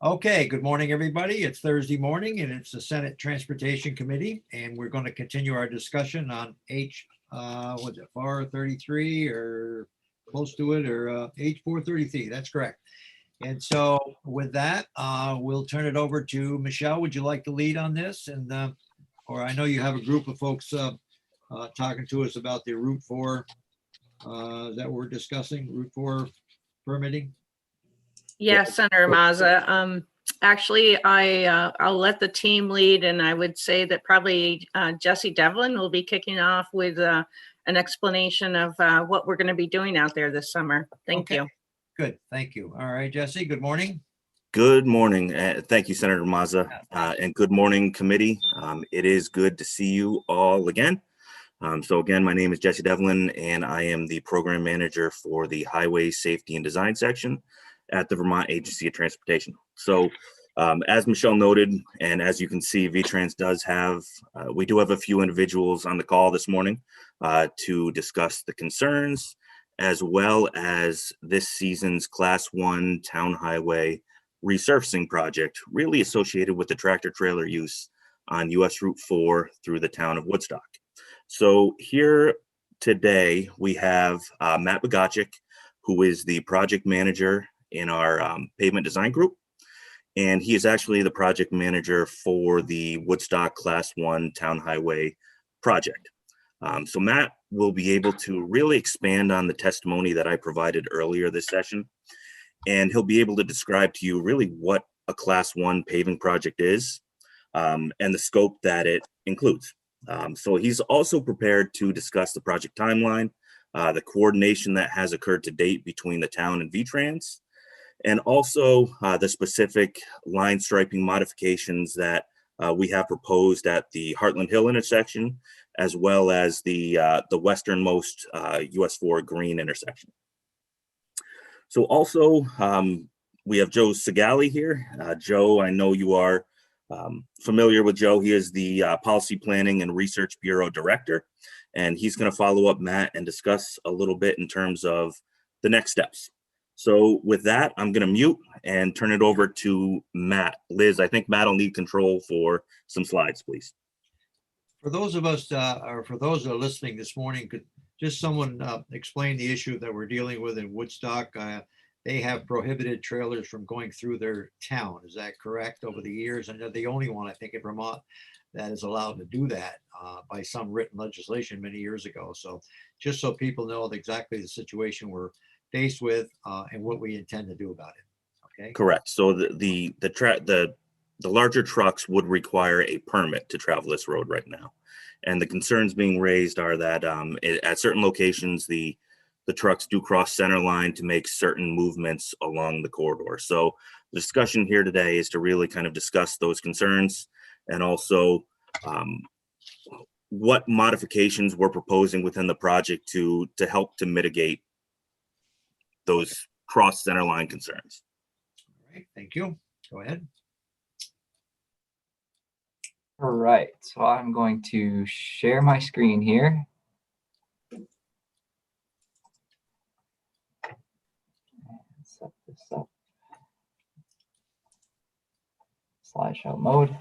Okay, good morning, everybody. It's Thursday morning and it's the Senate Transportation Committee, and we're going to continue our discussion on what's it, 433 or close to it, or H 433. That's correct. And so with that, we'll turn it over to Michelle. Would you like to lead on this? And or I know you have a group of folks talking to us about the Route 4 that we're discussing, Route 4 permitting. Yes, Senator Mazza. Actually, I'll let the team lead, and I would say that probably Jesse Devlin will be kicking off with an explanation of what we're going to be doing out there this summer. Thank you. Good, thank you. All right, Jesse, good morning. Good morning. Thank you, Senator Mazza, and good morning, committee. It is good to see you all again. So again, my name is Jesse Devlin, and I am the program manager for the Highway Safety and Design section at the Vermont Agency of Transportation. So as Michelle noted, and as you can see, VTrans does have, we do have a few individuals on the call this morning to discuss the concerns, as well as this season's Class 1 town highway resurfacing project, really associated with the tractor trailer use on US Route 4 through the town of Woodstock. So here today we have Matt Bogacek, who is the project manager in our pavement design group. And he is actually the project manager for the Woodstock Class 1 town highway project. So Matt will be able to really expand on the testimony that I provided earlier this session. And he'll be able to describe to you really what a Class 1 paving project is and the scope that it includes. So he's also prepared to discuss the project timeline, the coordination that has occurred to date between the town and VTrans, and also the specific line striping modifications that we have proposed at the Heartland Hill intersection, as well as the westernmost US 4 Green intersection. So also, we have Joe Segali here. Joe, I know you are familiar with Joe. He is the Policy Planning and Research Bureau Director, and he's going to follow up Matt and discuss a little bit in terms of the next steps. So with that, I'm going to mute and turn it over to Matt. Liz, I think Matt will need control for some slides, please. For those of us, or for those that are listening this morning, could just someone explain the issue that we're dealing with in Woodstock? They have prohibited trailers from going through their town. Is that correct? Over the years, and they're the only one, I think, in Vermont that is allowed to do that by some written legislation many years ago. So just so people know exactly the situation we're faced with and what we intend to do about it. Okay. Correct. So the larger trucks would require a permit to travel this road right now, and the concerns being raised are that at certain locations the trucks do cross center line to make certain movements along the corridor. So the discussion here today is to really kind of discuss those concerns, and also what modifications we're proposing within the project to help to mitigate those cross center line concerns. All right, thank you. Go ahead. All right, so I'm going to share my screen here. Set this up. Slideshow mode.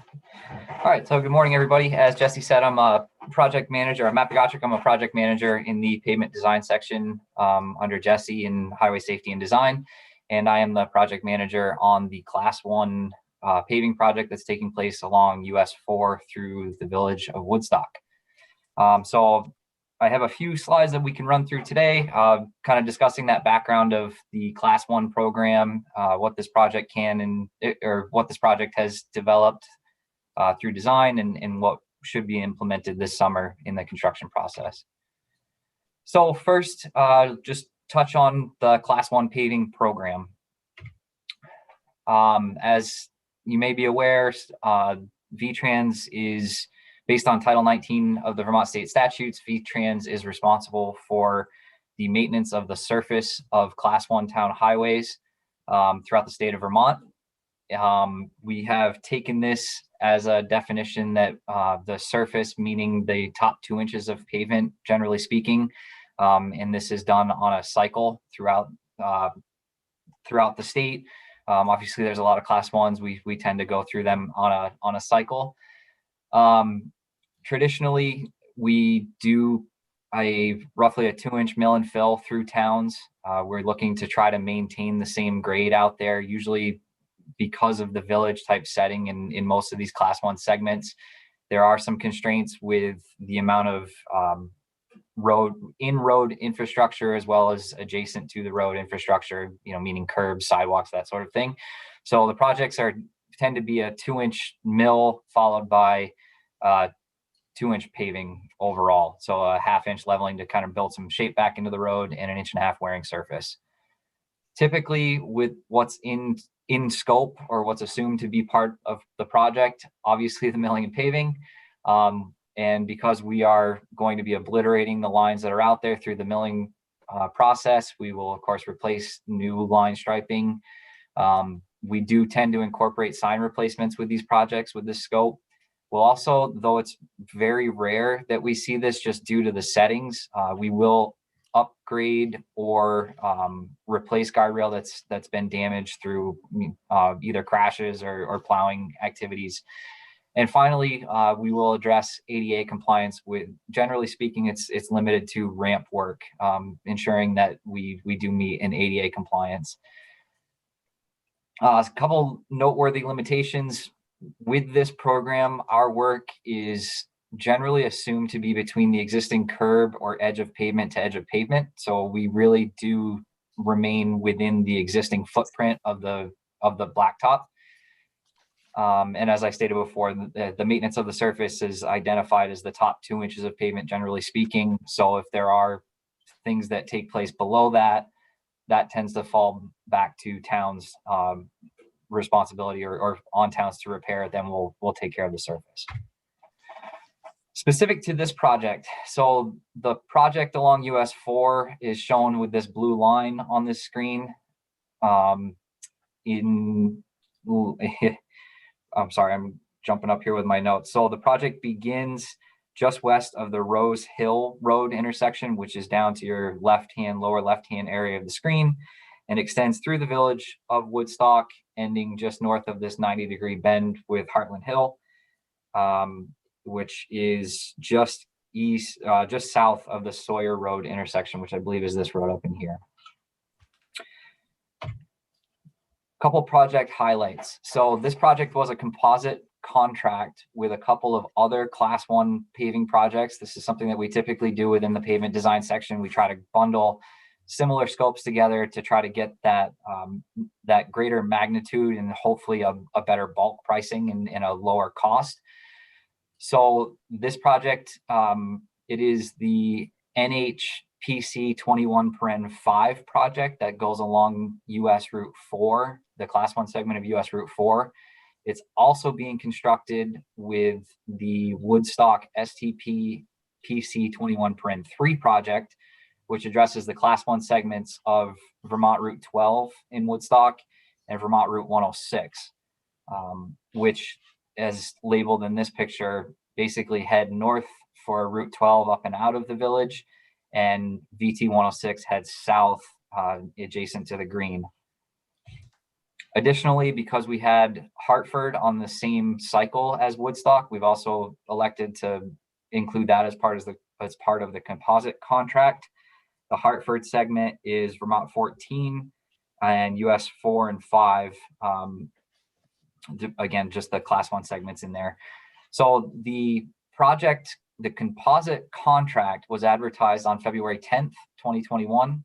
All right, so good morning, everybody. As Jesse said, I'm a project manager. I'm Matt Bogacek. I'm a project manager in the pavement design section under Jesse in Highway Safety and Design. And I am the project manager on the Class 1 paving project that's taking place along US 4 through the village of Woodstock. So I have a few slides that we can run through today, kind of discussing that background of the Class 1 program, what this project what this project has developed through design, and what should be implemented this summer in the construction process. So first, just touch on the Class 1 paving program. As you may be aware, VTrans is based on Title 19 of the Vermont State Statutes. VTrans is responsible for the maintenance of the surface of Class 1 town highways throughout the state of Vermont. We have taken this as a definition that the surface, meaning the top 2 inches of pavement, generally speaking, and this is done on a cycle throughout the state. Obviously, there's a lot of class ones. We tend to go through them on a cycle. Traditionally, we do roughly a 2-inch mill and fill through towns. We're looking to try to maintain the same grade out there, usually because of the village type setting in most of these class 1 segments. There are some constraints with the amount of road infrastructure as well as adjacent to the road infrastructure, meaning curbs, sidewalks, that sort of thing. So the projects tend to be a 2-inch mill followed by 2-inch paving overall. So a 1/2-inch leveling to kind of build some shape back into the road and 1.5 inch wearing surface. Typically with what's in scope or what's assumed to be part of the project, obviously the milling and paving. And because we are going to be obliterating the lines that are out there through the milling process, we will of course replace new line striping. We do tend to incorporate sign replacements with these projects with this scope. We'll also, though it's very rare that we see this just due to the settings, we will upgrade or replace guardrail that's been damaged through either crashes or plowing activities. And finally, we will address ADA compliance with, generally speaking, it's limited to ramp work, ensuring that we do meet an ADA compliance. A couple noteworthy limitations with this program. Our work is generally assumed to be between the existing curb or edge of pavement to edge of pavement. So we really do remain within the existing footprint of the blacktop. And as I stated before, the maintenance of the surface is identified as the top 2 inches of pavement, generally speaking. So if there are things that take place below that, that tends to fall back to towns' responsibility or on towns to repair, then we'll take care of the surface. Specific to this project, so the project along US 4 is shown with this blue line on this screen. I'm sorry, I'm jumping up here with my notes. So the project begins just west of the Rose Hill Road intersection, which is down to your lower left-hand area of the screen, and extends through the village of Woodstock, ending just north of this 90-degree bend with Heartland Hill, which is just south of the Sawyer Road intersection, which I believe is this road up in here. Couple project highlights. So this project was a composite contract with a couple of other class 1 paving projects. This is something that we typically do within the pavement design section. We try to bundle similar scopes together to try to get that that greater magnitude and hopefully a better bulk pricing and a lower cost. So this project, it is the NHPC 21-5 project that goes along US Route 4, the class 1 segment of US Route 4. It's also being constructed with the Woodstock STP PC 21-3 project, which addresses the class 1 segments of Vermont Route 12 in Woodstock and Vermont Route 106, which, as labeled in this picture, basically head north for Route 12 up and out of the village, and VT 106 heads south adjacent to the green. Additionally, because we had Hartford on the same cycle as Woodstock, we've also elected to include that as part of the composite contract. The Hartford segment is Vermont 14 and US 4 and 5. Again, just the class 1 segments in there. So the project, the composite contract, was advertised on February 10th, 2021.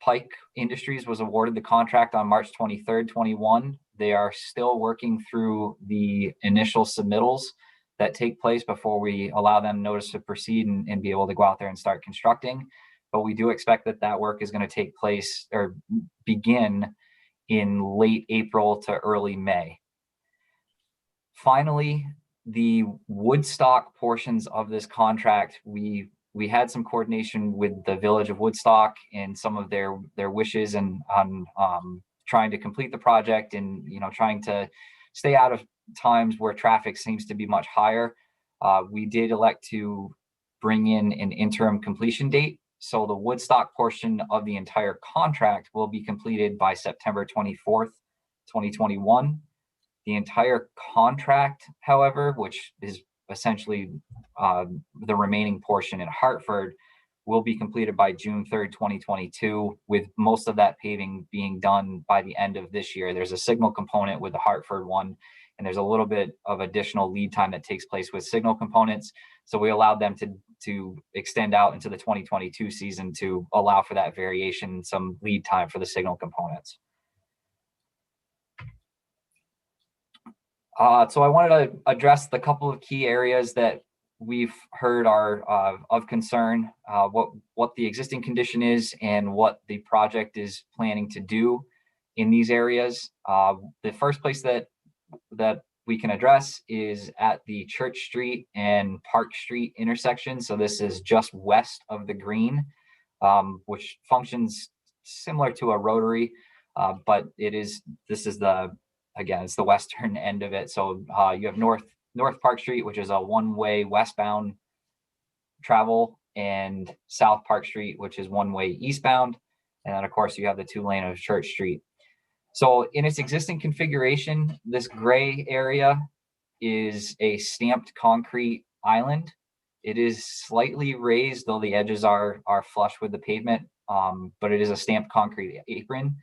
Pike Industries was awarded the contract on March 23rd, 21. They are still working through the initial submittals that take place before we allow them notice to proceed and be able to go out there and start constructing. But we do expect that work is going to take place or begin in late April to early May. Finally, the Woodstock portions of this contract, we had some coordination with the village of Woodstock and some of their wishes and on trying to complete the project and trying to stay out of times where traffic seems to be much higher. We did elect to bring in an interim completion date. So the Woodstock portion of the entire contract will be completed by September 24th, 2021. The entire contract, however, which is essentially the remaining portion in Hartford, will be completed by June 3rd, 2022, with most of that paving being done by the end of this year. There's a signal component with the Hartford one, and there's a little bit of additional lead time that takes place with signal components. So we allowed them to extend out into the 2022 season to allow for that variation, some lead time for the signal components. So I wanted to address the couple of key areas that we've heard are of concern, what the existing condition is and what the project is planning to do in these areas. The first place that we can address is at the Church Street and Park Street intersection. So this is just west of the green, which functions similar to a rotary, but this is it's the western end of it. So you have North Park Street, which is a one-way westbound travel, and South Park Street, which is one-way eastbound. And then of course you have the 2-lane of Church Street. So in its existing configuration, this gray area is a stamped concrete island. It is slightly raised, though the edges are flush with the pavement, but it is a stamped concrete apron.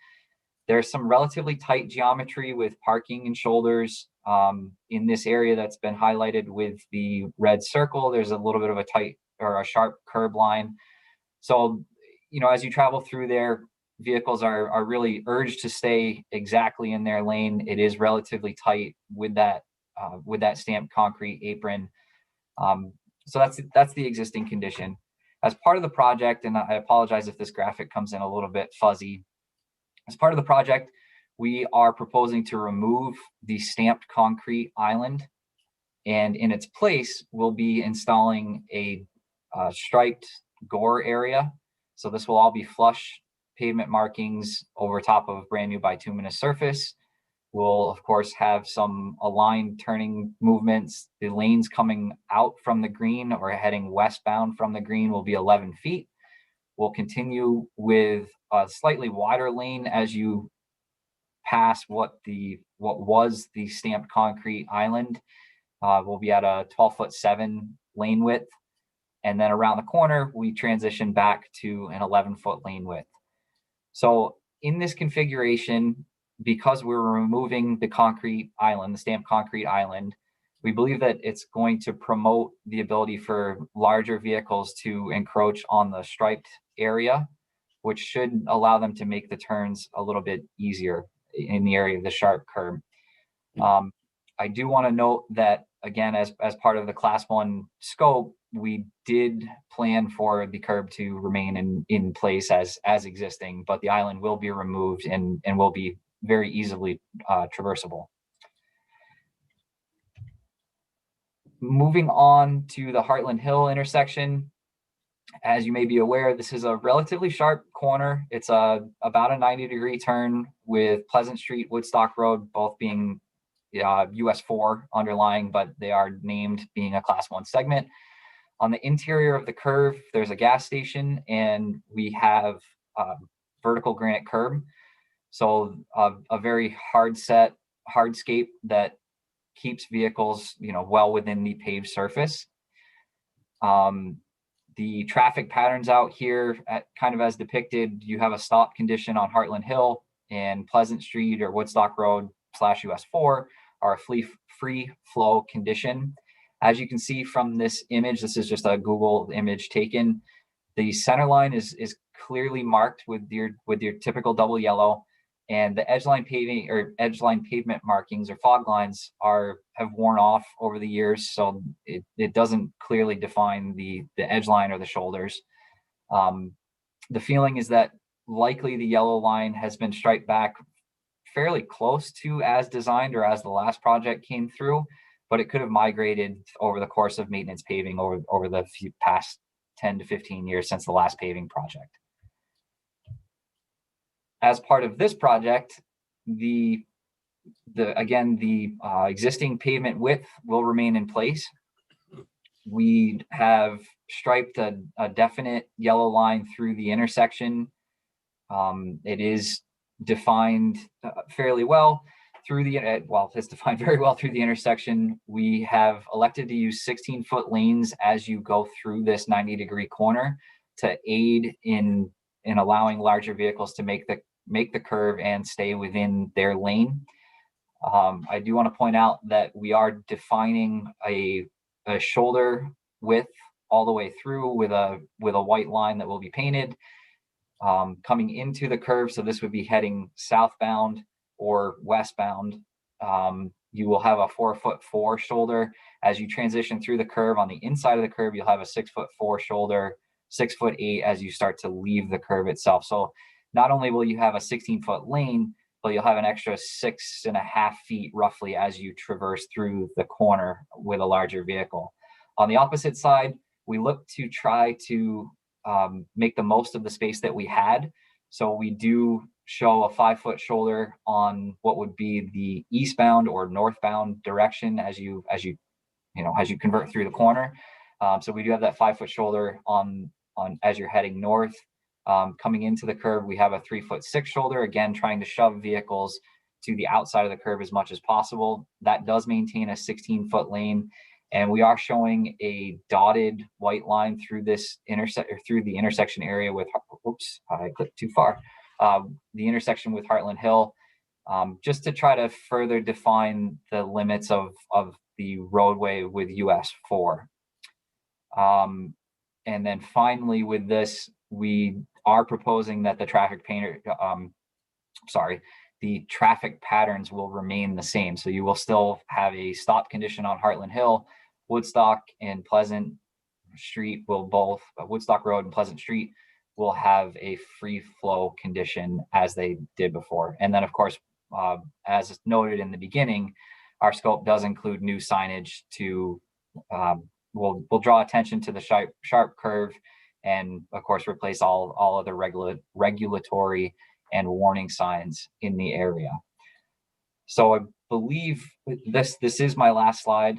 There's some relatively tight geometry with parking and shoulders in this area that's been highlighted with the red circle. There's a little bit of a tight or a sharp curb line. So, as you travel through there, vehicles are really urged to stay exactly in their lane. It is relatively tight with that stamped concrete apron. So that's the existing condition. As part of the project, and I apologize if this graphic comes in a little bit fuzzy. As part of the project, we are proposing to remove the stamped concrete island, and in its place, we'll be installing a striped gore area. So this will all be flush pavement markings over top of brand new bituminous surface. We'll, of course, have some aligned turning movements. The lanes coming out from the green or heading westbound from the green will be 11 feet. We'll continue with a slightly wider lane as you pass what was the stamped concrete island. We'll be at a 12'7" lane width. And then around the corner, we transition back to an 11-foot lane width. So in this configuration, because we're removing the concrete island, the stamped concrete island, we believe that it's going to promote the ability for larger vehicles to encroach on the striped area, which should allow them to make the turns a little bit easier in the area of the sharp curb. I do want to note that, again, as part of the Class 1 scope, we did plan for the curb to remain in place as existing, but the island will be removed and will be very easily traversable. Moving on to the Heartland Hill intersection. As you may be aware, this is a relatively sharp corner. It's about a 90-degree turn with Pleasant Street, Woodstock Road, both being US 4 underlying, but they are named being a Class 1 segment. On the interior of the curve, there's a gas station, and we have vertical granite curb. So a very hardscape that keeps vehicles, well within the paved surface. The traffic patterns out here, kind of as depicted, you have a stop condition on Heartland Hill, and Pleasant Street or Woodstock Road / US 4 are a free flow condition. As you can see from this image, this is just a Google image taken. The center line is clearly marked with your typical double yellow, and the edgeline paving or edgeline pavement markings or fog lines have worn off over the years, so it doesn't clearly define the edgeline or the shoulders. The feeling is that likely the yellow line has been striped back fairly close to as designed or as the last project came through, but it could have migrated over the course of maintenance paving over the past 10 to 15 years since the last paving project. As part of this project, the existing pavement width will remain in place. We have striped a definite yellow line through the intersection. It is defined fairly well through the, it's defined very well through the intersection. We have elected to use 16-foot lanes as you go through this 90-degree corner to aid in allowing larger vehicles to make the curve and stay within their lane. I do want to point out that we are defining a shoulder width all the way through with a white line that will be painted coming into the curve. So this would be heading southbound or westbound. You will have a 4'4" shoulder. As you transition through the curve on the inside of the curve, you'll have a 6'4" shoulder, 6'8" as you start to leave the curve itself. So not only will you have a 16-foot lane, but you'll have an extra 6.5 feet roughly as you traverse through the corner with a larger vehicle. On the opposite side, we look to try to make the most of the space that we had. So we do show a 5-foot shoulder on what would be the eastbound or northbound direction as you convert through the corner. So we do have that 5-foot shoulder on as you're heading north. Coming into the curve, we have a 3'6" shoulder, again, trying to shove vehicles to the outside of the curve as much as possible. That does maintain a 16-foot lane. And we are showing a dotted white line through this through the intersection area with, oops, I clicked too far. The intersection with Heartland Hill, just to try to further define the limits of the roadway with US 4. And then finally with this, we are proposing that the traffic patterns will remain the same. So you will still have a stop condition on Heartland Hill. Woodstock and Pleasant Street will both, Woodstock Road and Pleasant Street will have a free flow condition as they did before. And then of course, as noted in the beginning, our scope does include new signage to, we'll draw attention to the sharp curve and of course replace all other regulatory and warning signs in the area. So I believe this is my last slide.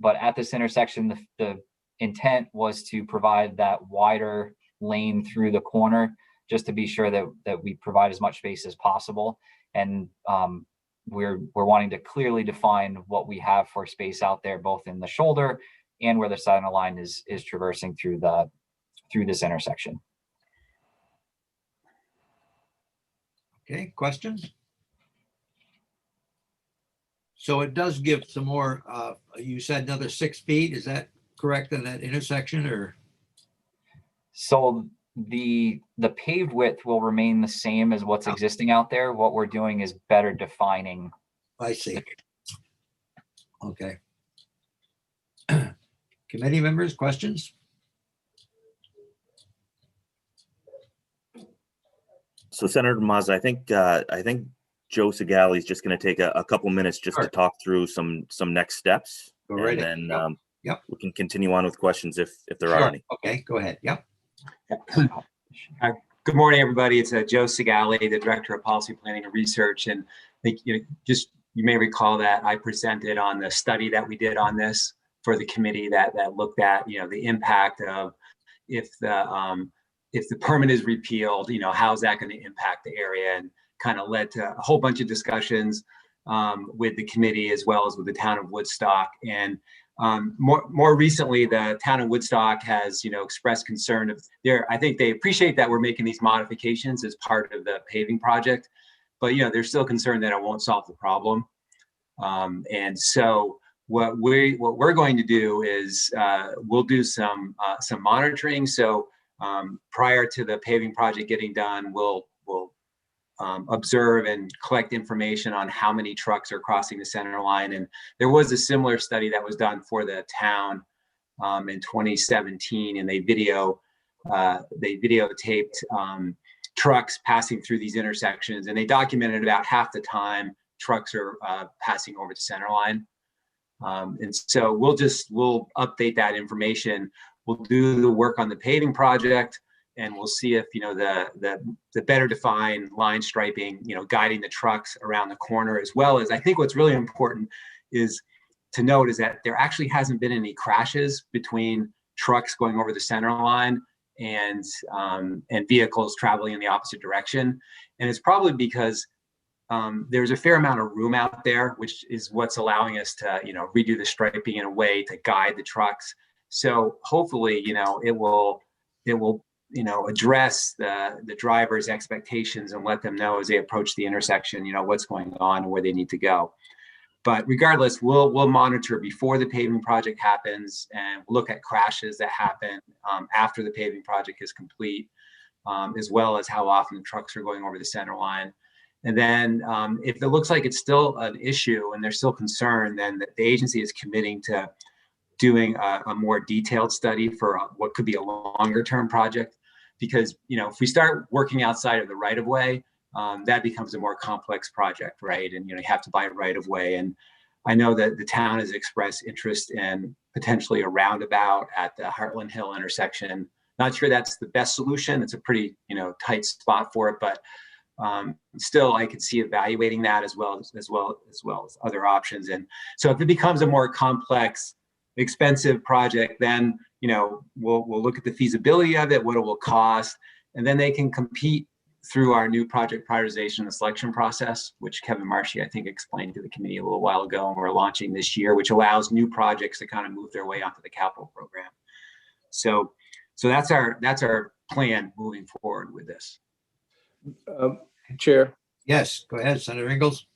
But at this intersection, the intent was to provide that wider lane through the corner, just to be sure that we provide as much space as possible. And we're wanting to clearly define what we have for space out there, both in the shoulder and where the center line is traversing through this intersection. Okay, questions? So it does give some more, you said another 6 feet, is that correct in that intersection or? So the paved width will remain the same as what's existing out there. What we're doing is better defining. I see. Okay. Committee members, questions? So Senator Mazza, I think Joe Segale is just going to take a couple minutes just to talk through some next steps. Go right and ahead. then Yep. we can continue on with questions if there are any. Okay, go ahead. Yep. Good morning, everybody. It's Joe Segale, the Director of Policy Planning and Research. And I think you may recall that I presented on the study that we did on this for the committee that looked at the impact of if the permit is repealed, how's that going to impact the area, and kind of led to a whole bunch of discussions with the committee as well as with the town of Woodstock. And more recently, the town of Woodstock has expressed concern of I think they appreciate that we're making these modifications as part of the paving project, but they're still concerned that it won't solve the problem. And so what we're going to do is we'll do some monitoring. So prior to the paving project getting done, we'll observe and collect information on how many trucks are crossing the center line. And there was a similar study that was done for the town in 2017, and they videotaped trucks passing through these intersections, and they documented about half the time trucks are passing over the center line. And so we'll update that information. We'll do the work on the paving project, and we'll see if the better defined line striping, guiding the trucks around the corner, as well as, I think what's really important is to note is that there actually hasn't been any crashes between trucks going over the center line and vehicles traveling in the opposite direction. And it's probably because there's a fair amount of room out there, which is what's allowing us to, redo the striping in a way to guide the trucks. So hopefully, it will, address the driver's expectations and let them know as they approach the intersection, what's going on and where they need to go. But regardless, we'll monitor before the paving project happens and look at crashes that happen after the paving project is complete, as well as how often the trucks are going over the center line. And then if it looks like it's still an issue and they're still concerned, then the agency is committing to doing a more detailed study for what could be a longer term project. Because, if we start working outside of the right of way, that becomes a more complex project, right? And, you have to buy a right of way. And I know that the town has expressed interest in potentially a roundabout at the Heartland Hill intersection. Not sure that's the best solution. It's a pretty, tight spot for it, but still I could see evaluating that as well as other options. And so if it becomes a more complex, expensive project, then, we'll look at the feasibility of it, what it will cost, and then they can compete through our new project prioritization and selection process, which Kevin Marshy, I think, explained to the committee a little while ago, and we're launching this year, which allows new projects to kind of move their way onto the capital program. So that's our plan moving forward with this. Chair, Yes, go ahead, Senator Ingalls.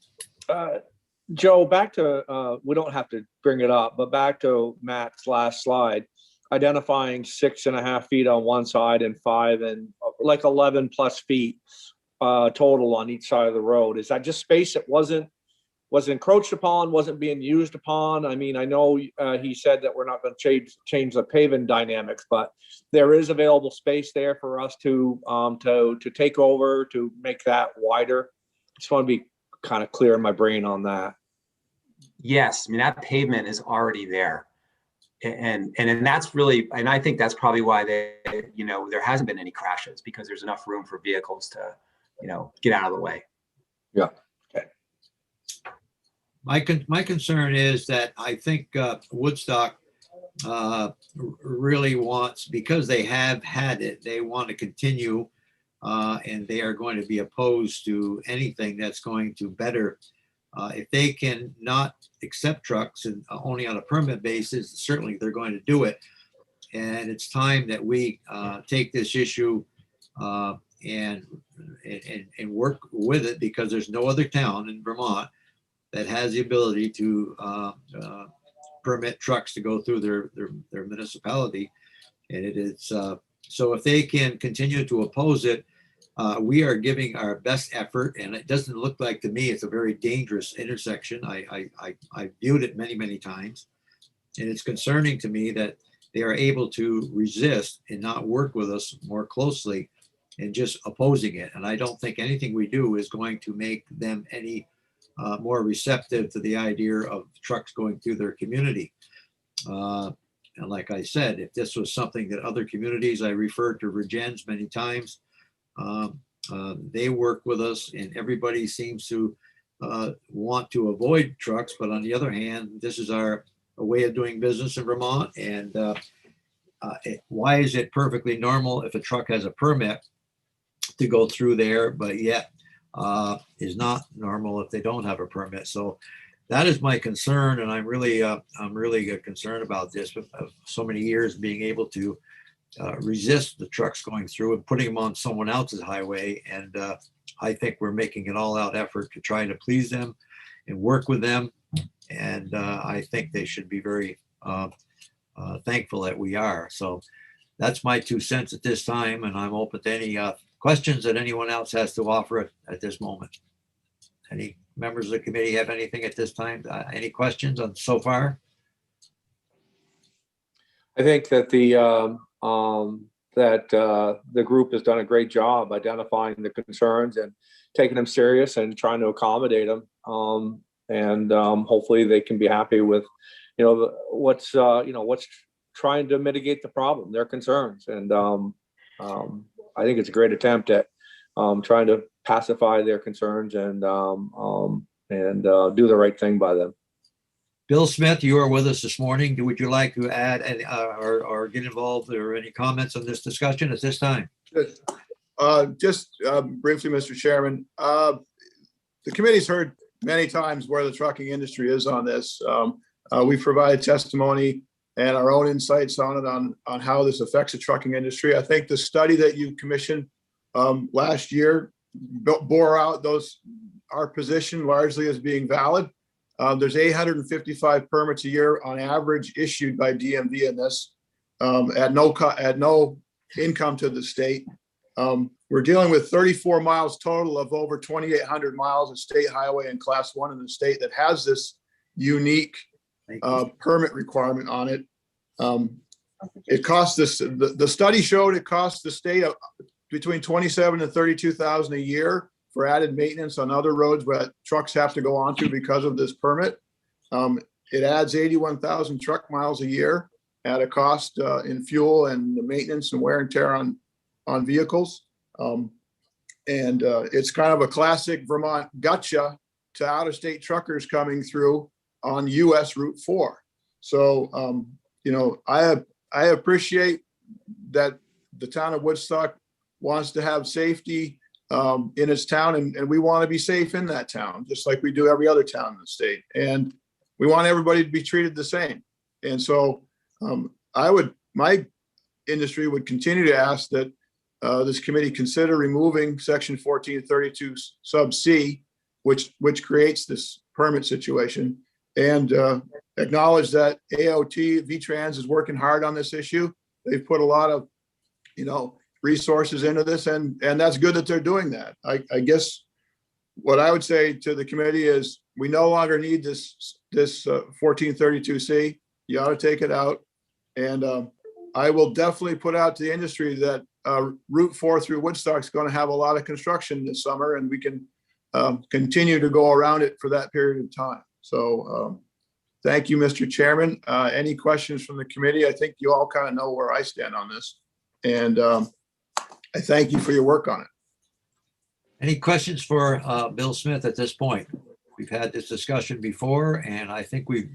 Joe, back to, we don't have to bring it up, but back to Matt's last slide, identifying 6.5 feet on one side and 5 and like 11 plus feet total on each side of the road. Is that just space that wasn't encroached upon, wasn't being used upon? I mean, I know he said that we're not going to change the paving dynamics, but there is available space there for us to take over, to make that wider. Just want to be kind of clear in my brain on that. Yes, I mean, that pavement is already there. And that's really, and I think that's probably why there hasn't been any crashes, because there's enough room for vehicles to, get out of the way. Yeah. Okay. My concern is that I think Woodstock really wants, because they have had it, they want to continue, and they are going to be opposed to anything that's going to better. If they can not accept trucks and only on a permit basis, certainly they're going to do it. And it's time that we take this issue and work with it, because there's no other town in Vermont that has the ability to permit trucks to go through their municipality. And it is so if they can continue to oppose it, we are giving our best effort, and it doesn't look like to me it's a very dangerous intersection. I viewed it many times, and it's concerning to me that they are able to resist and not work with us more closely and just opposing it. And I don't think anything we do is going to make them any more receptive to the idea of trucks going through their community. And like I said, if this was something that other communities, I referred to Virgins many times, they work with us, and everybody seems to want to avoid trucks. But on the other hand, this is a way of doing business in Vermont. And why is it perfectly normal if a truck has a permit to go through there, but yet is not normal if they don't have a permit? So that is my concern, and I'm really concerned about this. With so many years being able to resist the trucks going through and putting them on someone else's highway. And I think we're making an all-out effort to try to please them and work with them. And I think they should be very thankful that we are. So that's my 2 cents at this time. And I'm open to any questions that anyone else has to offer at this moment. Any members of the committee have anything at this time? Any questions on so far? I think that the group has done a great job identifying the concerns and taking them serious and trying to accommodate them. Hopefully they can be happy with, what's trying to mitigate the problem, their concerns. And I think it's a great attempt at trying to pacify their concerns and do the right thing by them. Bill Smith, you are with us this morning. Would you like to add any, or get involved or any comments on this discussion at this time? Good. Just briefly, Mr. Chairman, the committee's heard many times where the trucking industry is on this. We've provided testimony and our own insights on it, on how this affects the trucking industry. I think the study that you commissioned last year bore out our position largely as being valid. There's 855 permits a year on average issued by DMV in this, at no income to the state. We're dealing with 34 miles total of over 2,800 miles of state highway and class 1 in the state that has this unique permit requirement on it. It costs this, the study showed it costs the state between 27 and 32,000 a year for added maintenance on other roads where trucks have to go onto because of this permit. It adds 81,000 truck miles a year at a cost in fuel and the maintenance and wear and tear on vehicles. It's kind of a classic Vermont gotcha to out-of-state truckers coming through on US Route 4. So, I appreciate that the town of Woodstock wants to have safety in its town, and we want to be safe in that town, just like we do every other town in the state. And we want everybody to be treated the same. And so my industry would continue to ask that this committee consider removing section 1432 sub C, which creates this permit situation, and acknowledge that AOT VTrans is working hard on this issue. They've put a lot of, resources into this, and that's good that they're doing that. I guess what I would say to the committee is we no longer need this 1432C. You ought to take it out. And I will definitely put out to the industry that Route 4 through Woodstock is going to have a lot of construction this summer, and we can continue to go around it for that period of time. So thank you, Mr. Chairman. Any questions from the committee? I think you all kind of know where I stand on this. And I thank you for your work on it. Any questions for Bill Smith at this point? We've had this discussion before, and I think we've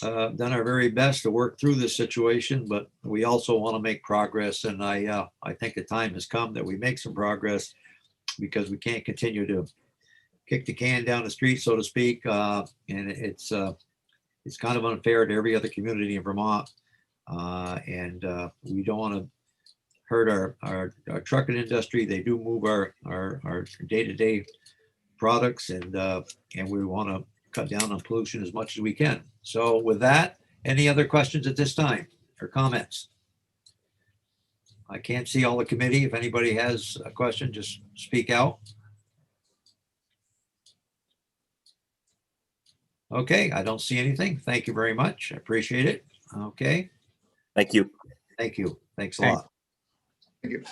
done our very best to work through this situation, but we also want to make progress. And I think the time has come that we make some progress, because we can't continue to kick the can down the street, so to speak. And it's kind of unfair to every other community in Vermont. And we don't want to hurt our trucking industry. They do move our day-to-day products, and we want to cut down on pollution as much as we can. So with that, any other questions at this time or comments? I can't see all the committee. If anybody has a question, just speak out. Okay, I don't see anything. Thank you very much. I appreciate it. Okay, Thank you. thank you. Thanks a lot. Thank you.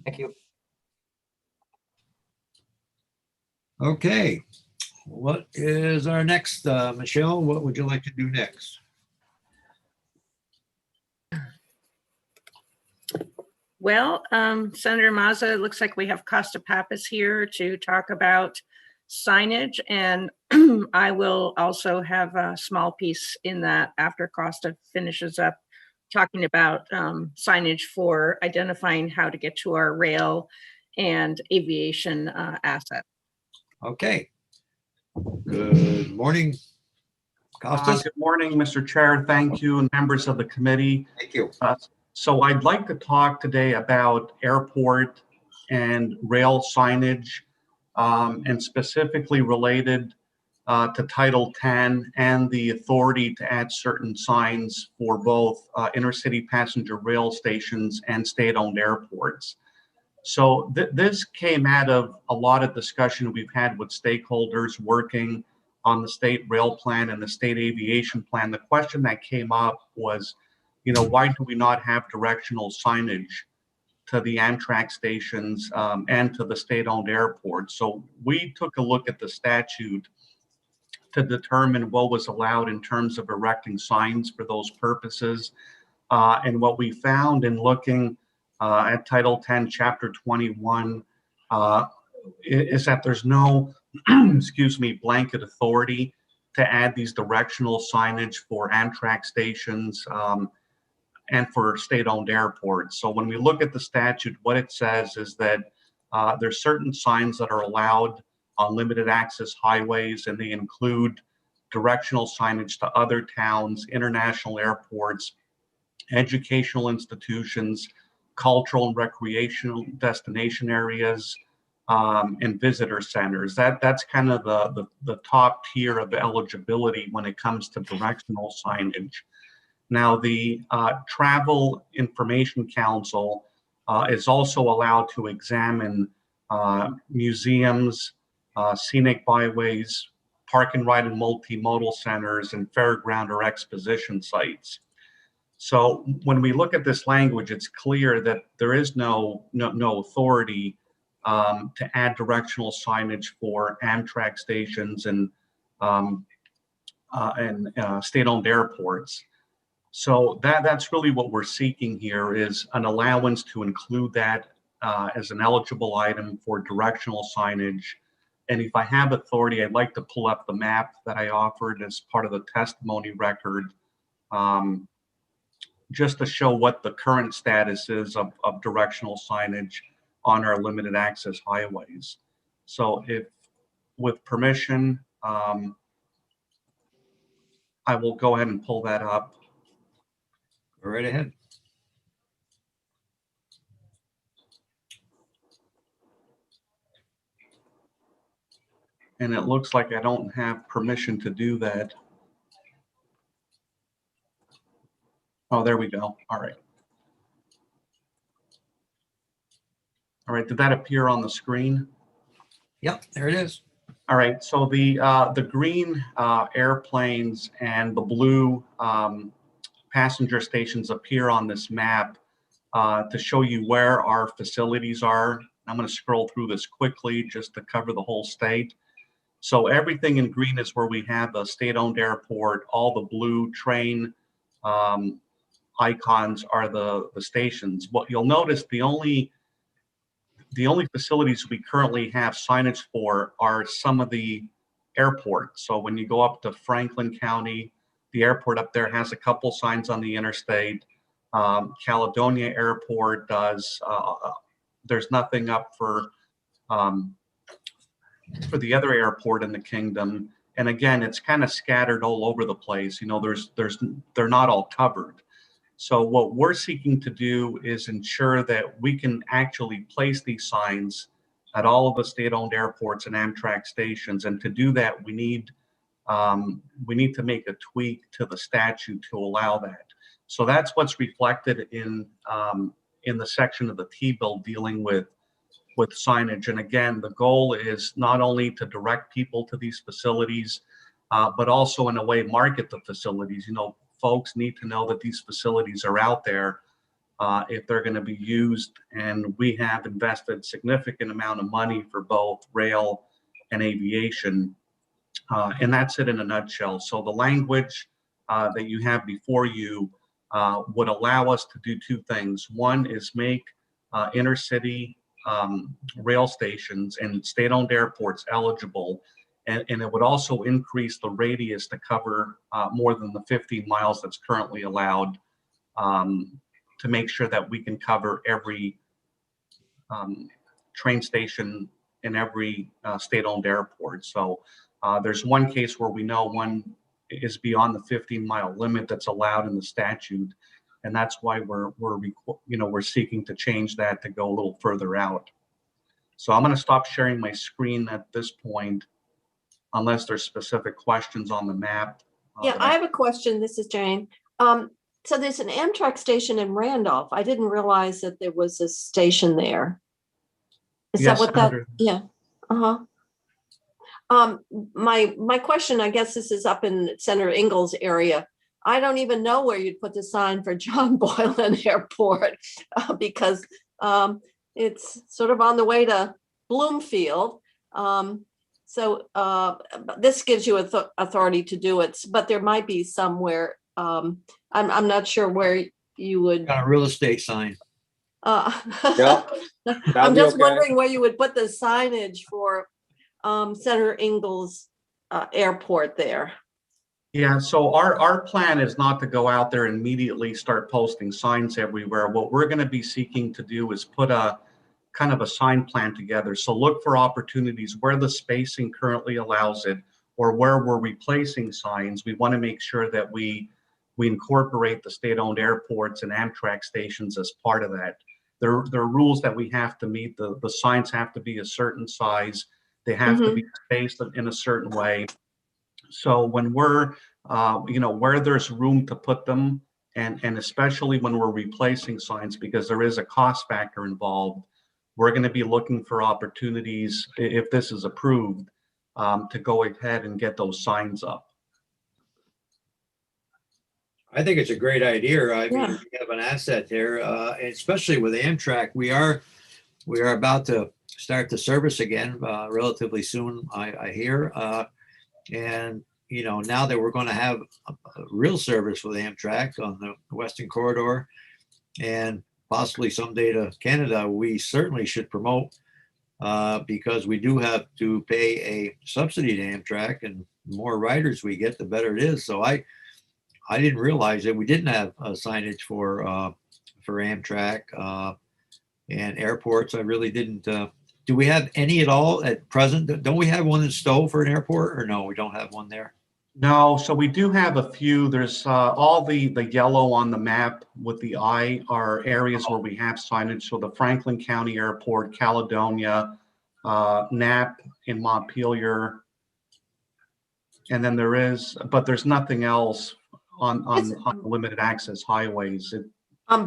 Thank you. Okay, what is our next, Michelle? What would you like to do next? Well, Senator Mazza, it looks like we have Costa Pappas here to talk about signage, and I will also have a small piece in that after Costa finishes up talking about signage for identifying how to get to our rail and aviation assets. Okay. Good morning, Costas. Good morning, Mr. Chair. Thank you, and members of the committee. Thank you. So I'd like to talk today about airport and rail signage, and specifically related to Title 10 and the authority to add certain signs for both intercity passenger rail stations and state-owned airports. So this came out of a lot of discussion we've had with stakeholders working on the state rail plan and the state aviation plan. The question that came up was, why do we not have directional signage to the Amtrak stations and to the state-owned airports? So we took a look at the statute to determine what was allowed in terms of erecting signs for those purposes. And what we found in looking at Title 10, Chapter 21, is that there's no, blanket authority to add these directional signage for Amtrak stations and for state-owned airports. So when we look at the statute, what it says is that there's certain signs that are allowed on limited access highways, and they include directional signage to other towns, international airports, educational institutions, cultural and recreational destination areas, and visitor centers. That's kind of the top tier of eligibility when it comes to directional signage. Now, the Travel Information Council is also allowed to examine museums, scenic byways, park and ride and multimodal centers, and fairground or exposition sites. So when we look at this language, it's clear that there is no authority to add directional signage for Amtrak stations and state-owned airports. So that's really what we're seeking here, is an allowance to include that as an eligible item for directional signage. And if I have authority, I'd like to pull up the map that I offered as part of the testimony record, just to show what the current status is of directional signage on our limited access highways. So if, with permission, I will go ahead and pull that up. Go right ahead. And it looks like I don't have permission to do that. Oh, there we go. All right. All right, did that appear on the screen? Yep, there it is. All right, so the green airplanes and the blue passenger stations appear on this map to show you where our facilities are. I'm going to scroll through this quickly just to cover the whole state. So everything in green is where we have a state-owned airport. All the blue train icons are the stations. What you'll notice, the only facilities we currently have signage for are some of the airports. So when you go up to Franklin County, the airport up there has a couple signs on the interstate. Caledonia Airport does. There's nothing up for the other airport in the kingdom. And again, it's kind of scattered all over the place. You know, they're not all covered. So what we're seeking to do is ensure that we can actually place these signs at all of the state-owned airports and Amtrak stations. And to do that, we need to make a tweak to the statute to allow that. So that's what's reflected in the section of the T-bill dealing with signage. And again, the goal is not only to direct people to these facilities, but also in a way market the facilities. You know, folks need to know that these facilities are out there if they're going to be used. And we have invested significant amount of money for both rail and aviation. And that's it in a nutshell. So the language that you have before you would allow us to do two things. One is make intercity rail stations and state-owned airports eligible. And it would also increase the radius to cover more than the 15 miles that's currently allowed, to make sure that we can cover every train station in every state-owned airport. So there's one case where we know one is beyond the 15-mile limit that's allowed in the statute, and that's why we're seeking to change that to go a little further out. So I'm going to stop sharing my screen at this point, unless there's specific questions on the map. Yeah, I have a question. This is Jane. So there's an Amtrak station in Randolph. I didn't realize that there was a station there. Is Yes, that what that? Senator. Yeah. My question, I guess this is up in Senator Ingalls area. I don't even know where you'd put the sign for John Boylan Airport because it's sort of on the way to Bloomfield. So this gives you authority to do it, but there might be somewhere. I'm not sure where you would. Got a real estate sign. Yeah, I'm be just okay. wondering where you would put the signage for Senator Ingalls Airport there. Yeah, so our plan is not to go out there and immediately start posting signs everywhere. What we're going to be seeking to do is put a kind of a sign plan together. So look for opportunities where the spacing currently allows it, or where we're replacing signs. We want to make sure that we incorporate the state-owned airports and Amtrak stations as part of that. There are rules that we have to meet. The signs have to be a certain size. They have to be spaced in a certain way. So when we're, where there's room to put them, and especially when we're replacing signs, because there is a cost factor involved, we're going to be looking for opportunities, if this is approved, to go ahead and get those signs up. I think it's a great idea. I mean, Yeah. we have an asset there, especially with Amtrak. We are about to start the service again relatively soon, I hear. And, now that we're going to have a real service with Amtrak on the Western Corridor and possibly someday to Canada, we certainly should promote because we do have to pay a subsidy to Amtrak, and the more riders we get, the better it is. So I didn't realize that we didn't have signage for Amtrak and airports. I really didn't. Do we have any at all at present? Don't we have one in Stowe for an airport, or no? We don't have one there. No, so we do have a few. There's all the yellow on the map with the eye are areas where we have signage. So the Franklin County Airport, Caledonia, Knapp in Montpelier, and then there's nothing else on limited access highways.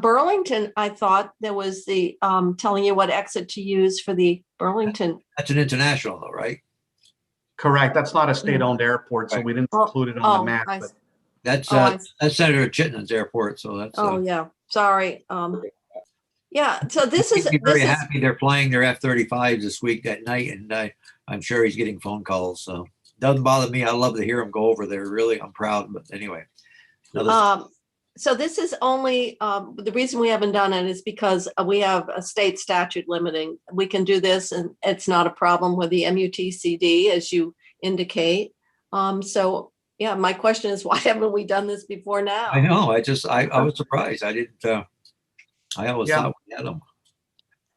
Burlington, I thought there was the telling you what exit to use for the Burlington. That's an international, though, right? Correct. That's not a state-owned airport, so Right. we didn't include it on the map. I But That's Oh, that's Senator Chittenden's airport. So that's. Oh, yeah, sorry. Yeah, so this is, He'd be very happy they're flying their F-35s this week at night, and I'm sure he's getting phone calls. So doesn't bother me. I love to hear him go over there. Really, I'm proud. But anyway. so this is only, the reason we haven't done it is because we have a state statute limiting. We can do this and it's not a problem with the MUTCD, as you indicate. So yeah, my question is, why haven't we done this before now? I know. I was surprised. I didn't. I always Yeah. thought we had them.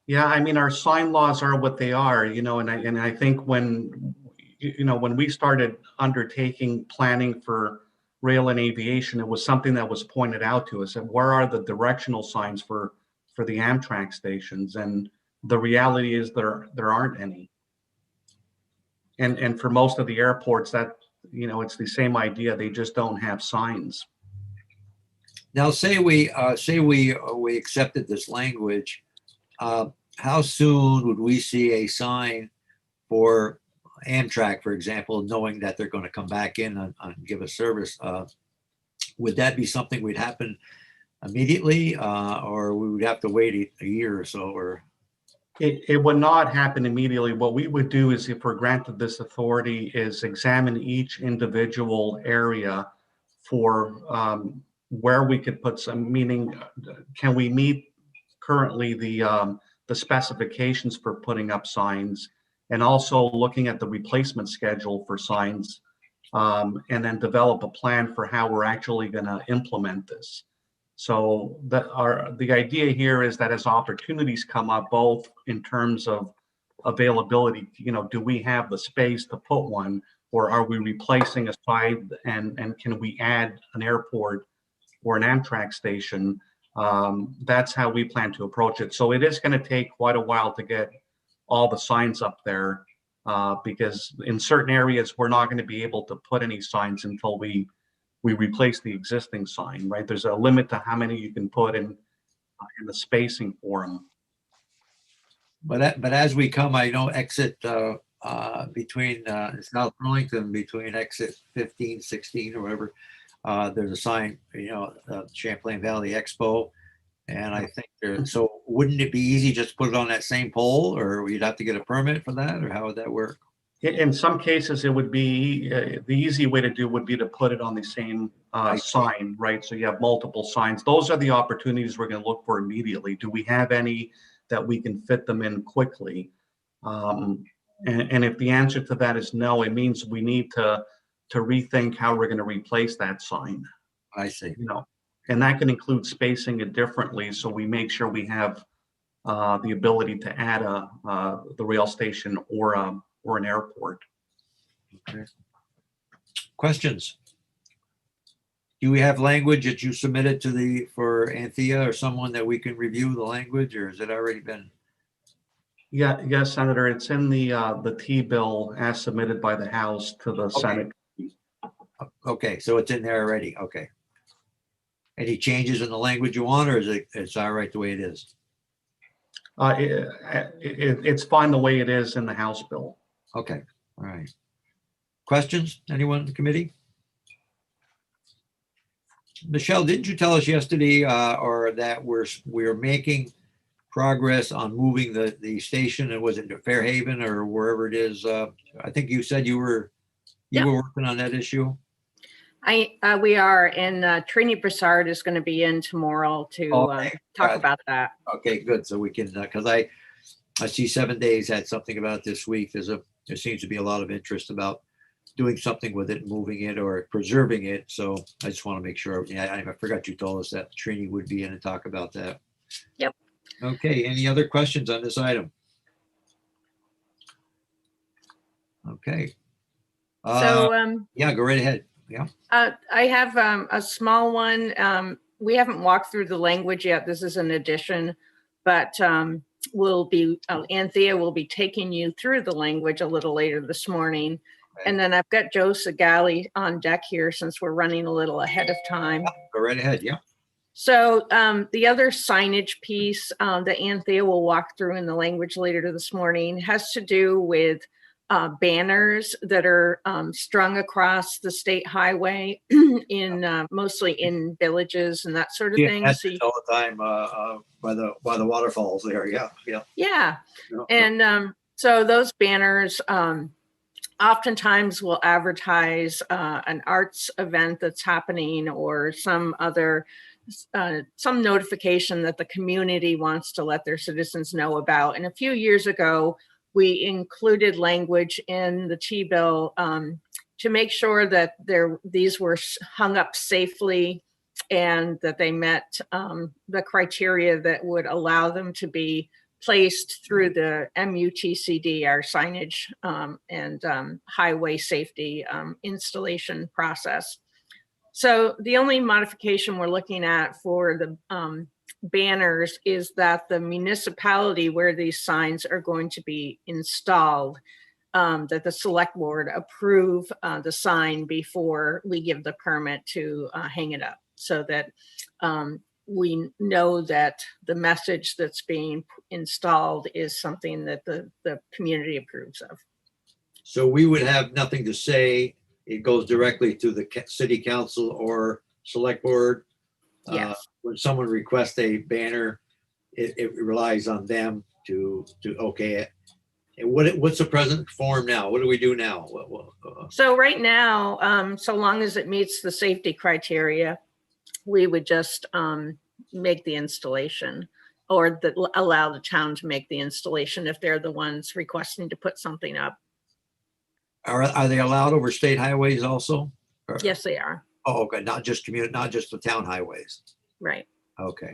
yeah, I mean, our sign laws are what they are, and I think when we started undertaking planning for rail and aviation, it was something that was pointed out to us. And where are the directional signs for the Amtrak stations? And the reality is there aren't any. And for most of the airports, that it's the same idea. They just don't have signs. Now, say we accepted this language. How soon would we see a sign for Amtrak, for example, knowing that they're going to come back in and give us service? Would that be something would happen immediately, or we would have to wait a year or so? Or It would not happen immediately. What we would do is, if we're granted this authority, is examine each individual area for where we could put some, meaning, can we meet currently the specifications for putting up signs, and also looking at the replacement schedule for signs, and then develop a plan for how we're actually going to implement this. So the idea here is that as opportunities come up, both in terms of availability, do we have the space to put one, or are we replacing a side, and can we add an airport or an Amtrak station? That's how we plan to approach it. So it is going to take quite a while to get all the signs up there, because in certain areas, we're not going to be able to put any signs until we replace the existing sign, right? There's a limit to how many you can put in the spacing for them. but as we come, I know exit between South Burlington, between exit 15, 16, or whatever. There's a sign, Champlain Valley Expo. And I think so wouldn't it be easy just to put it on that same pole, or you'd have to get a permit for that, or how would that work? In some cases, it would be, the easy way to do would be to put it on the same sign, right? So you have multiple signs. Those are the opportunities we're going to look for immediately. Do we have any that we can fit them in quickly? And if the answer to that is no, it means we need to to rethink how we're going to replace that sign, I see. and that can include spacing it differently. So we make sure we have the ability to add the rail station or an airport. Okay. Questions? Do we have language that you submitted for Anthea or someone that we can review the language, or has it already been? Yeah, yes, Senator, it's in the T-bill as submitted by the House to the Senate. Okay, so it's in there already. Okay. Any changes in the language you want, or it's all right the way it is? It's fine the way it is in the House bill. Okay, all right. Questions? Anyone in the committee? Michelle, didn't you tell us yesterday, or that we're making progress on moving the station? And was it to Fairhaven or wherever it is? I think you said you were working on that issue. We are, and Trini Broussard is going to be in tomorrow to Okay, talk gotcha. about that. Okay, good. So we can, because I see 7 Days had something about it this week. There seems to be a lot of interest about doing something with it, moving it or preserving it. So I just want to make sure. Yeah, I forgot you told us that Trini would be in to talk about that. Yep. Okay, any other questions on this item? Okay. Yeah, go right ahead. Yeah. I have a small one. We haven't walked through the language yet. This is an addition, but Anthea will be taking you through the language a little later this morning. Okay. And then I've got Joe Segali on deck here since we're running a little ahead of time. Go right ahead. Yeah. So the other signage piece that Anthea will walk through in the language later this morning has to do with banners that are strung across the state highway in mostly in villages and that sort of thing. That's all the time by the waterfalls there. Yeah. Yeah. Yeah. Yeah. And so those banners oftentimes will advertise an arts event that's happening or some other some notification that the community wants to let their citizens know about. And a few years ago, we included language in the T-bill to make sure that these were hung up safely and that they met the criteria that would allow them to be placed through the MUTCD, our signage and highway safety installation process. So the only modification we're looking at for the banners is that the municipality where these signs are going to be installed, that the select board approve the sign before we give the permit to hang it up, so that we know that the message that's being installed is something that the community approves of. So we would have nothing to say. It goes directly to the city council or select board. Yes. When someone requests a banner, it relies on them to okay it. And what's the present form now? What do we do now? So right now, so long as it meets the safety criteria, we would just make the installation, or allow the town to make the installation if they're the ones requesting to put something up. Are they allowed over state highways also? Or- Yes, they are. Oh, okay. Not just not just the town highways. Right. Okay.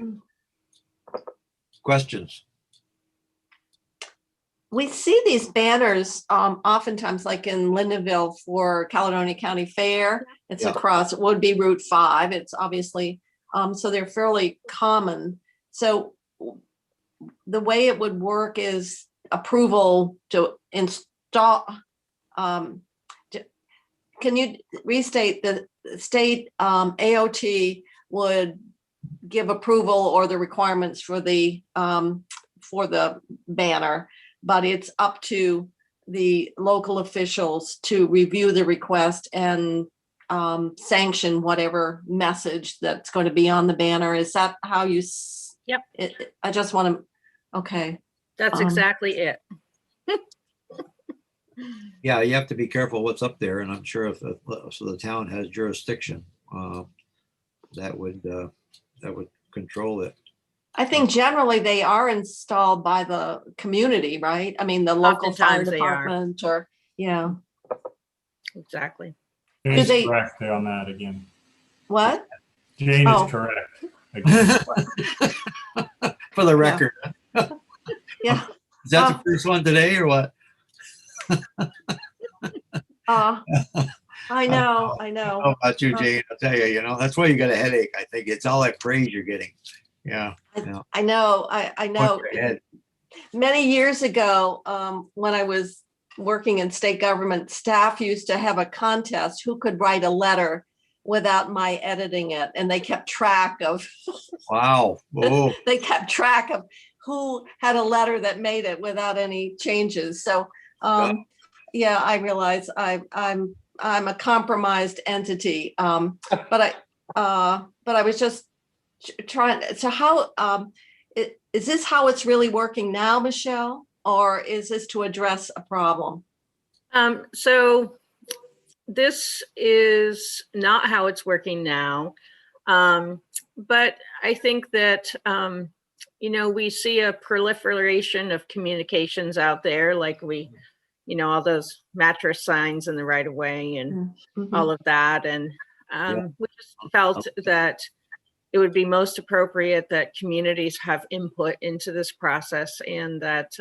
Questions? We see these banners oftentimes like in Lindenville for Caledonia County Fair. It's Yeah. across, it would be Route 5. It's obviously, so they're fairly common. So the way it would work is approval to install. Can you restate the state AOT would give approval or the requirements for the banner, but it's up to the local officials to review the request and sanction whatever message that's going to be on the banner. Is that how you? Yep. I just want to. Okay. That's exactly it. Yeah, you have to be careful what's up there, and I'm sure if the town has jurisdiction, that would control it. I think generally they are installed by the community, right? I mean, the local fire Oftentimes they are. department or, yeah. Exactly. Jane's they- correct on that again. What? Jane Oh. is correct. Again. For the record. Yeah. Is that the first one today or what? I know. How about you, Jane? I'll tell you, that's why you got a headache. I think it's all that praise you're getting. Yeah. I know. I know. Punch your head. Many years ago, when I was working in state government, staff used to have a contest who could write a letter without my editing it, and they kept track of Wow. Oh, who had a letter that made it without any changes. So yeah, I realize I'm a compromised entity. But I was just trying. So how is this how it's really working now, Michelle, or is this to address a problem? So this is not how it's working now. But I think that, we see a proliferation of communications out there, like all those mattress signs in the right of way and all of that. And we just felt that it would be most appropriate that communities have input into this process, and that,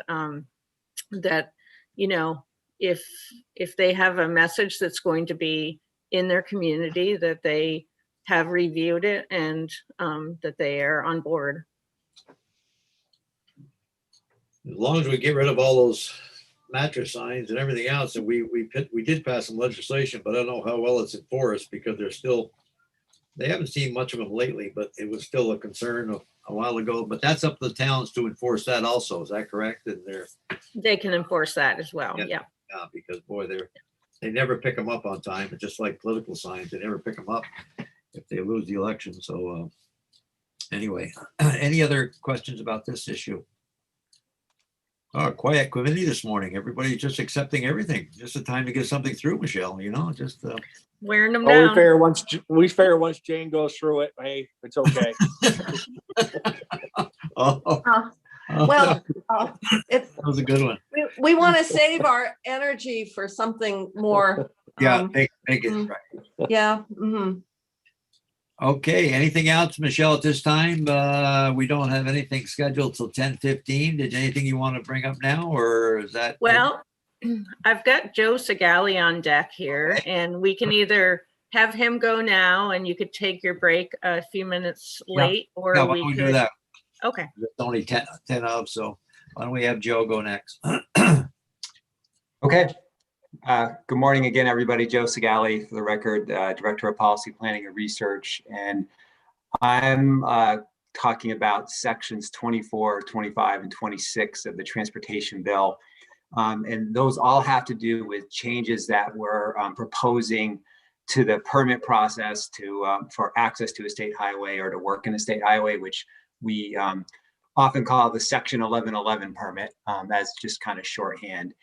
if they have a message that's going to be in their community, that they have reviewed it and that they are on board. as long as we get rid of all those mattress signs and everything else, and we did pass some legislation, but I don't know how well it's enforced because they haven't seen much of them lately, but it was still a concern a while ago. But that's up to the towns to enforce that also. Is that correct? And They can enforce that as well. Yeah. Because boy, they never pick them up on time. It's just like political signs. They never pick them up if they lose the election. So anyway, any other questions about this issue? Oh, quiet committee this morning. Everybody's just accepting everything. Just a time to get something through, Michelle, just Wearing them Oh, down. we fair once Jane goes through it. Hey, it's okay. Well, that was a good one. we want to save our energy for something more. Yeah, make it right. Yeah. Okay, anything else, Michelle, at this time? We don't have anything scheduled till 10:15. Did anything you want to bring up now, or is that? Well, I've got Joe Segali on deck here, and we can either have him go now and you could take your break a few minutes late, or Yeah, why we don't we could. do that? Okay. It's only 10 of, so why don't we have Joe go next? Okay. Good morning again, everybody. Joe Segali, for the record, Director of Policy Planning and Research. And I'm talking about sections 24, 25, and 26 of the transportation bill. And those all have to do with changes that we're proposing to the permit process for access to a state highway or to work in a state highway, which we often call the Section 1111 permit. That's just kind of shorthand.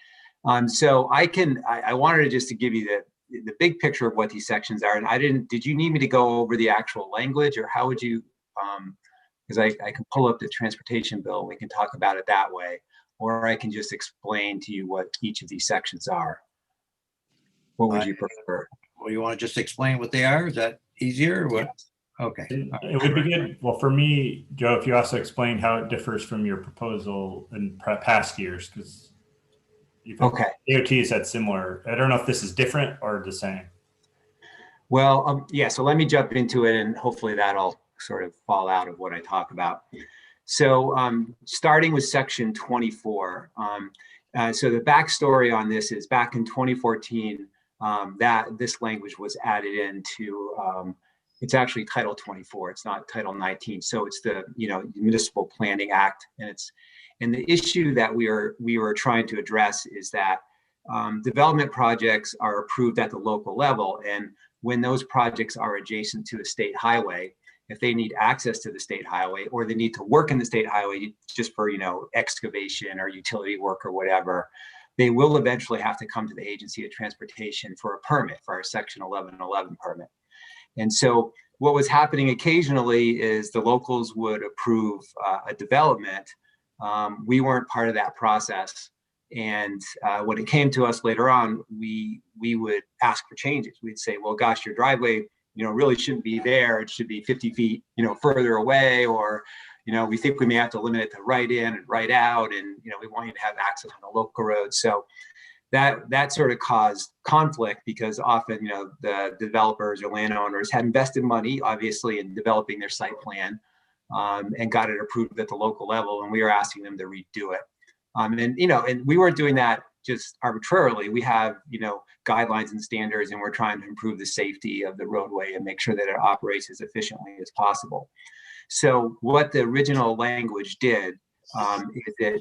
So I wanted just to give you the big picture of what these sections are. And did you need me to go over the actual language, or how would you, because I can pull up the transportation bill, we can talk about it that way, or I can just explain to you what each of these sections are. What would you prefer? Well, you want to just explain what they are? Is that easier or what? Yes. Okay. It would be good. Well, for me, Joe, if you also explain how it differs from your proposal in past years, because Okay. DOT has had similar. I don't know if this is different or the same. Well, yeah, so let me jump into it, and hopefully that'll sort of fall out of what I talk about. So starting with section 24. So the backstory on this is back in 2014, that this language was added into, it's actually Title 24. It's not Title 19. So it's the Municipal Planning Act, and the issue that we were trying to address is that development projects are approved at the local level, and when those projects are adjacent to a state highway, if they need access to the state highway, or they need to work in the state highway just for excavation or utility work or whatever, they will eventually have to come to the Agency of Transportation for a permit, for our Section 1111 permit. And so what was happening occasionally is the locals would approve a development. We weren't part of that process, And when it came to us later on, we would ask for changes. We'd say, well, gosh, your driveway, really shouldn't be there. It should be 50 feet, further away, or, we think we may have to limit it to right in and right out. And, we want you to have access on the local road. So that sort of caused conflict because often, the developers or landowners had invested money, obviously, in developing their site plan and got it approved at the local level. And we were asking them to redo it. And we weren't doing that just arbitrarily. We have, guidelines and standards, and we're trying to improve the safety of the roadway and make sure that it operates as efficiently as possible. So what the original language did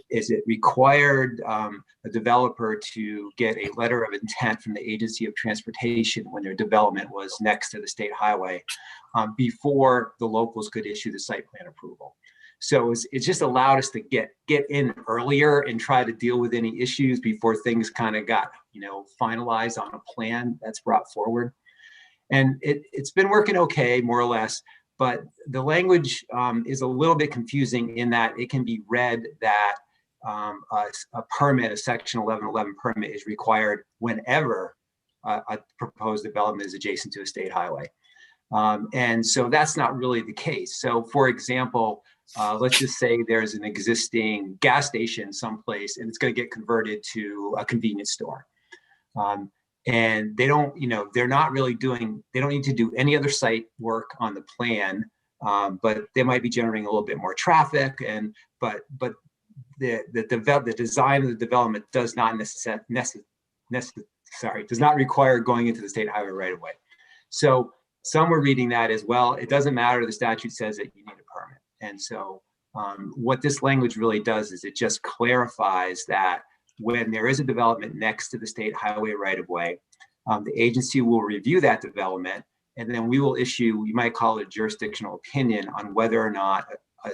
is it required a developer to get a letter of intent from the Agency of Transportation when their development was next to the state highway before the locals could issue the site plan approval. So it's just allowed us to get in earlier and try to deal with any issues before things kind of got, finalized on a plan that's brought forward. And it's been working okay, more or less, but the language is a little bit confusing in that it can be read that a permit, a section 1111 permit is required whenever a proposed development is adjacent to a state highway. And so that's not really the case. So for example, let's just say there's an existing gas station someplace and it's going to get converted to a convenience store. And they don't, they're not really they don't need to do any other site work on the plan, but they might be generating a little bit more traffic. But the design of the development does not does not require going into the state highway right away. So some were reading that as well. It doesn't matter. The statute says that you need a permit. And so what this language really does is it just clarifies that when there is a development next to the state highway right of way, the agency will review that development, and then we will issue, you might call it a jurisdictional opinion on whether or not a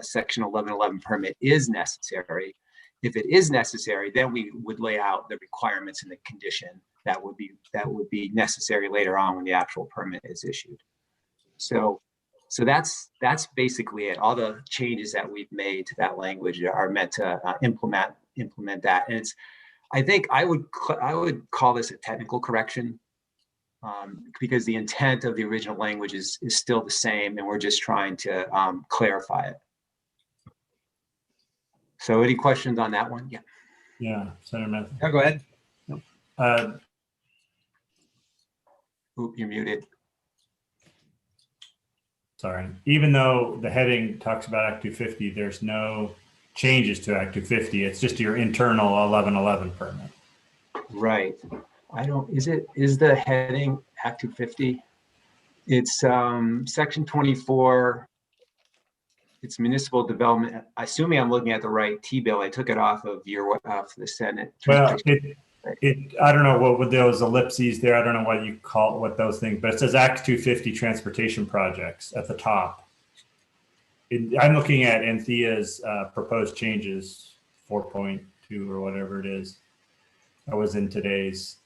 section 1111 permit is necessary. If it is necessary, then we would lay out the requirements and the condition that would be necessary later on when the actual permit is issued. So that's basically it. All the changes that we've made to that language are meant to implement that. And I think I would call this a technical correction because the intent of the original language is still the same, and we're just trying to clarify it. So any questions on that one? Yeah. Yeah, Senator Matthews. Yeah, go ahead. Oop, you're muted. Sorry. Even though the heading talks about Act 250, there's no changes to Act 250. It's just your internal 1111 permit. Right. Is the heading Act 250? It's section 24. It's municipal development. Assuming I'm looking at the right T-bill, I took it off of the Senate. Well, I don't know what with those ellipses there. I don't know what those things, but it says Act 250 transportation projects at the top. I'm looking at Anthea's proposed changes, 4.2 or whatever it is. That was in today's.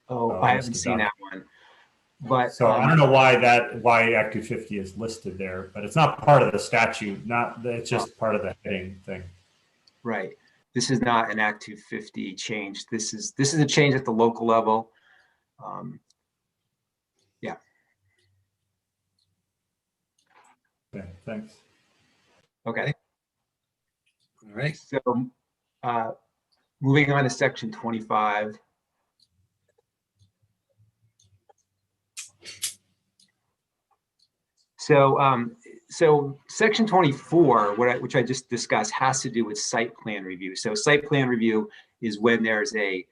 I haven't seen that one. But so I don't know why Act 250 is listed there, but it's not part of the statute. It's just part of the heading thing. Right. This is not an Act 250 change. This is a change at the local level. Yeah. Okay. Thanks. Okay. All right. So moving on to section 25. So section 24, which I just discussed, has to do with site plan review. So site plan review is when there's a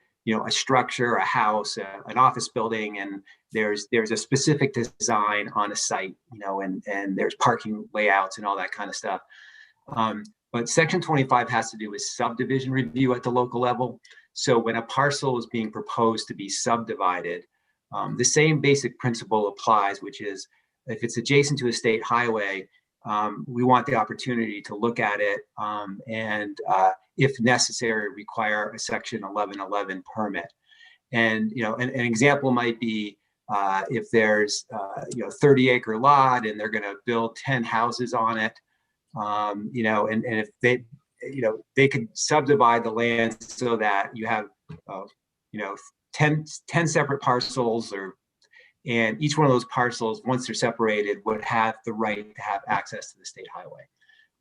structure, a house, an office building, and there's a specific design on a site, and there's parking layouts and all that kind of stuff. But section 25 has to do with subdivision review at the local level. So when a parcel is being proposed to be subdivided, the same basic principle applies, which is if it's adjacent to a state highway, we want the opportunity to look at it and, if necessary, require a section 1111 permit. And an example might be if there's 30-acre lot and they're going to build 10 houses on it, and they could subdivide the land so that you have, 10 separate parcels, and each one of those parcels, once they're separated, would have the right to have access to the state highway.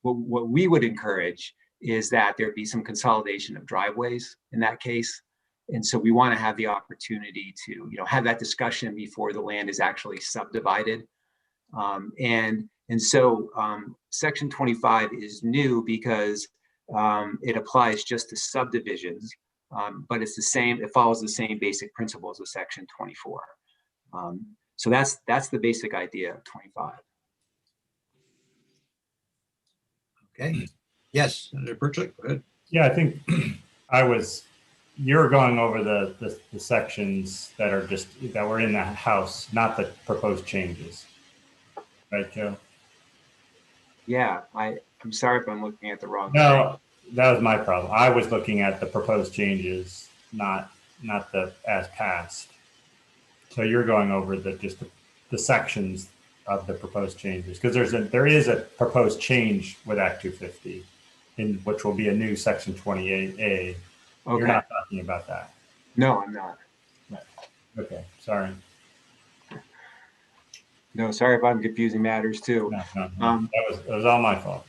What we would encourage is that there be some consolidation of driveways in that case. And so we want to have the opportunity to, have that discussion before the land is actually subdivided. And so Section 25 is new because it applies just to subdivisions, but it's the same, it follows the same basic principles of Section 24. So that's the basic idea of 25. Okay, yes, Senator Perchik, go ahead. Yeah, I think you're going over the sections that were in the House, not the proposed changes. Right, Joe? Yeah, I'm sorry if I'm looking at the wrong. No, that was my problem. I was looking at the proposed changes, not the as passed. So you're going over the sections of the proposed changes, because there is a proposed change with Act 250, which will be a new Section 28A. Okay. You're not talking about that. No, I'm not. Okay, sorry. No, sorry if I'm confusing matters too. No. That was all my fault.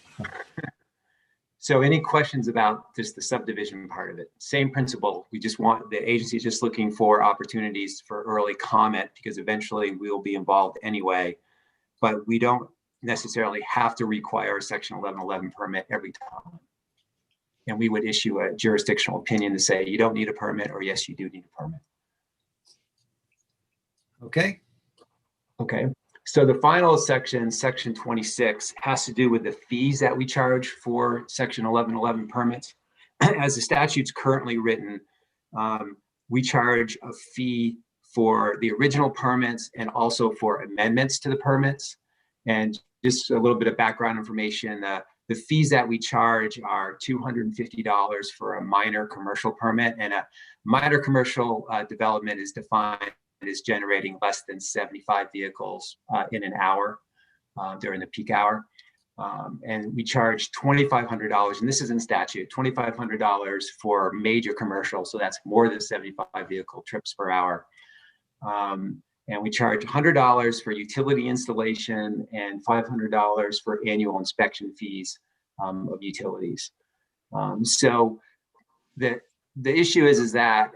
So any questions about just the subdivision part of it? Same principle. The agency is just looking for opportunities for early comment, because eventually we will be involved anyway, but we don't necessarily have to require a Section 1111 permit every time. And we would issue a jurisdictional opinion to say, you don't need a permit, or yes, you do need a permit. Okay, Okay. So the final section, Section 26, has to do with the fees that we charge for Section 1111 permits. As the statute's currently written, we charge a fee for the original permits and also for amendments to the permits. And just a little bit of background information, the fees that we charge are $250 for a minor commercial permit, and a minor commercial development is defined is generating less than 75 vehicles in an hour during the peak hour. And we charge $2,500, and this is in statute, $2,500 for major commercial. So that's more than 75 vehicle trips per hour. And we charge $100 for utility installation and $500 for annual inspection fees of utilities. So the issue is that,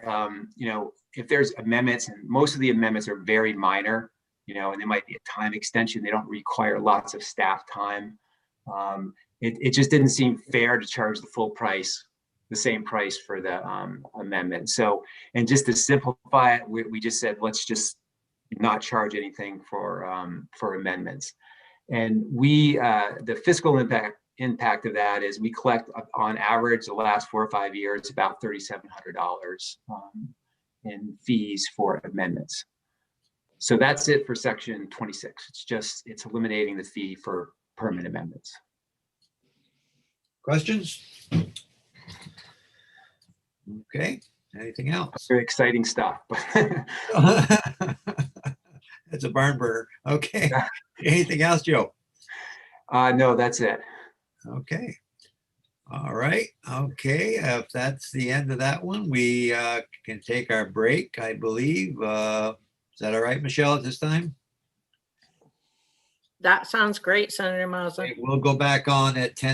if there's amendments, and most of the amendments are very minor, and they might be a time extension, they don't require lots of staff time. It just didn't seem fair to charge the full price, the same price for the amendment. So, and just to simplify it, we just said, let's just not charge anything for amendments. And the fiscal impact of that is we collect on average the last 4 or 5 years about $3,700 in fees for amendments. So that's it for Section 26. It's eliminating the fee for permit amendments. questions? Okay, anything else? Very exciting stuff. It's a barn burner. Okay, anything else, Joe? No, that's it. Okay. All right. Okay. If that's the end of that one, we can take our break, I believe. Is that all right, Michelle, at this time? That sounds great, Senator Mazza. We'll go back on at 10.